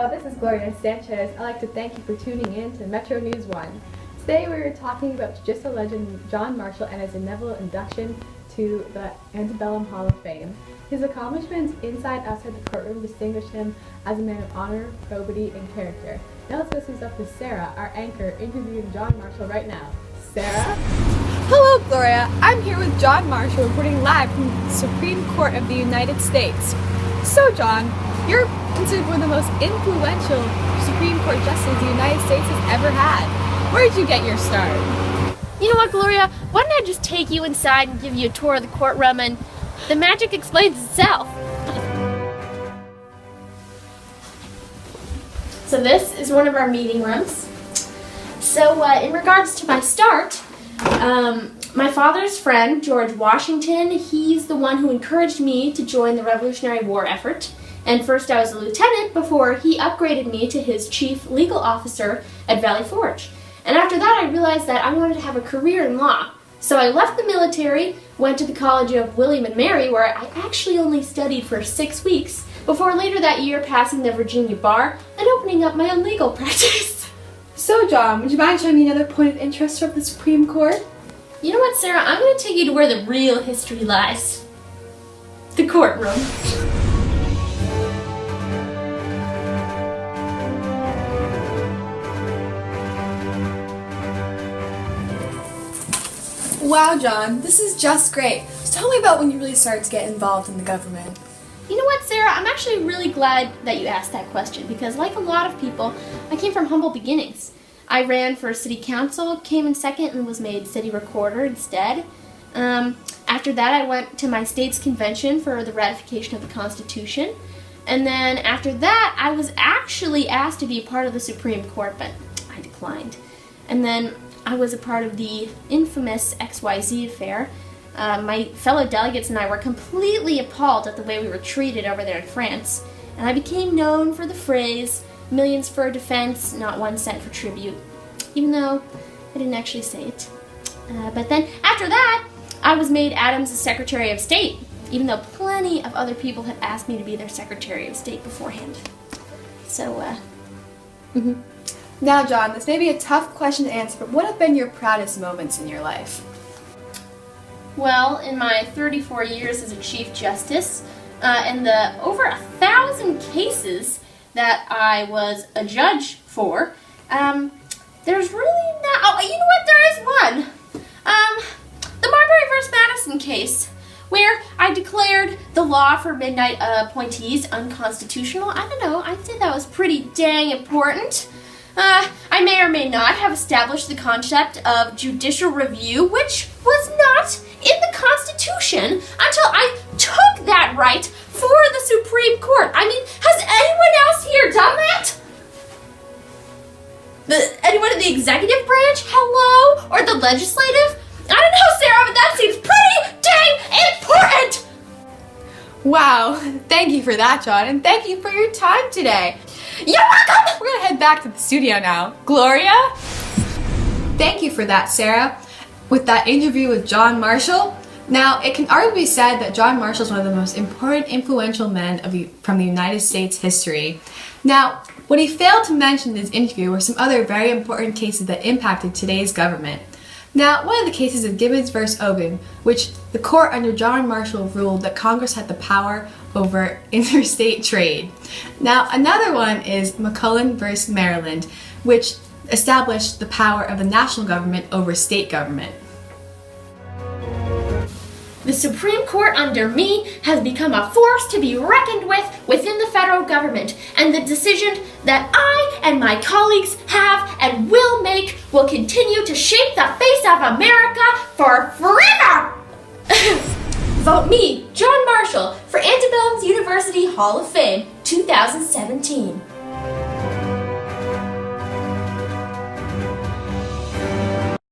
Hello, this is Gloria Sanchez. I'd like to thank you for tuning in to Metro News 1. Today we are talking about judicial legend John Marshall and his inevitable induction to the Antebellum Hall of Fame. His accomplishments inside and outside the courtroom distinguished him as a man of honor, probity, and character. Now let's go see stuff with Sarah, our anchor, interviewing John Marshall right now. Sarah? Hello, Gloria. I'm here with John Marshall reporting live from the Supreme Court of the United States. So, John, you're considered one of the most influential Supreme Court justices the United States has ever had. Where did you get your start? You know what, Gloria? Why don't I just take you inside and give you a tour of the courtroom, and the magic explains itself. So this is one of our meeting rooms. So in regards to my start, my father's friend, George Washington, he's the one who encouraged me to join the Revolutionary War effort. And first I was a lieutenant before he upgraded me to his chief legal officer at Valley Forge. And after that I realized that I wanted to have a career in law. So I left the military, went to the College of William and Mary, where I actually only studied for 6 weeks, before later that year passing the Virginia bar and opening up my own legal practice. So, John, would you mind showing me another point of interest from the Supreme Court? You know what, Sarah? I'm going to take you to where the real history lies. The courtroom. Wow, John, this is just great. So tell me about when you really started to get involved in the government. You know what, Sarah? I'm actually really glad that you asked that question because, like a lot of people, I came from humble beginnings. I ran for city council, came in second, and was made city recorder instead. After that, I went to my state's convention for the ratification of the Constitution. And then after that, I was actually asked to be a part of the Supreme Court, but I declined. And then I was a part of the infamous XYZ affair. My fellow delegates and I were completely appalled at the way we were treated over there in France. And I became known for the phrase, "millions for defense, not 1 cent for tribute," even though I didn't actually say it. But then after that, I was made Adams' Secretary of State, even though plenty of other people had asked me to be their Secretary of State beforehand. So, Now, John, this may be a tough question to answer, but what have been your proudest moments in your life? Well, in my 34 years as a Chief Justice, and the over 1,000 cases that I was a judge for, there's really not, oh, you know what, there is one. The Marbury vs. Madison case, where I declared the law for midnight appointees unconstitutional. I don't know, I'd say that was pretty dang important. I may or may not have established the concept of judicial review, which was not in the Constitution until I took that right for the Supreme Court. I mean, has anyone else here done that? Anyone in the executive branch? Hello? Or the legislative? I don't know, Sarah, but that seems pretty dang important! Wow, thank you for that, John, and thank you for your time today. You're welcome! We're gonna head back to the studio now. Gloria? Thank you for that, Sarah. With that interview with John Marshall. Now, it can arguably be said that John Marshall is one of the most important, influential men from the United States history. Now, what he failed to mention in his interview were some other very important cases that impacted today's government. Now, one of the cases is Gibbons v. Ogun, which the court under John Marshall ruled that Congress had the power over interstate trade. Now, another one is McCullen v. Maryland, which established the power of the national government over state government. The Supreme Court under me has become a force to be reckoned with within the federal government, and the decision that I and my colleagues have and will make will continue to shape the face of America for forever! Vote me, John Marshall, for Antebellum's University Hall of Fame 2017.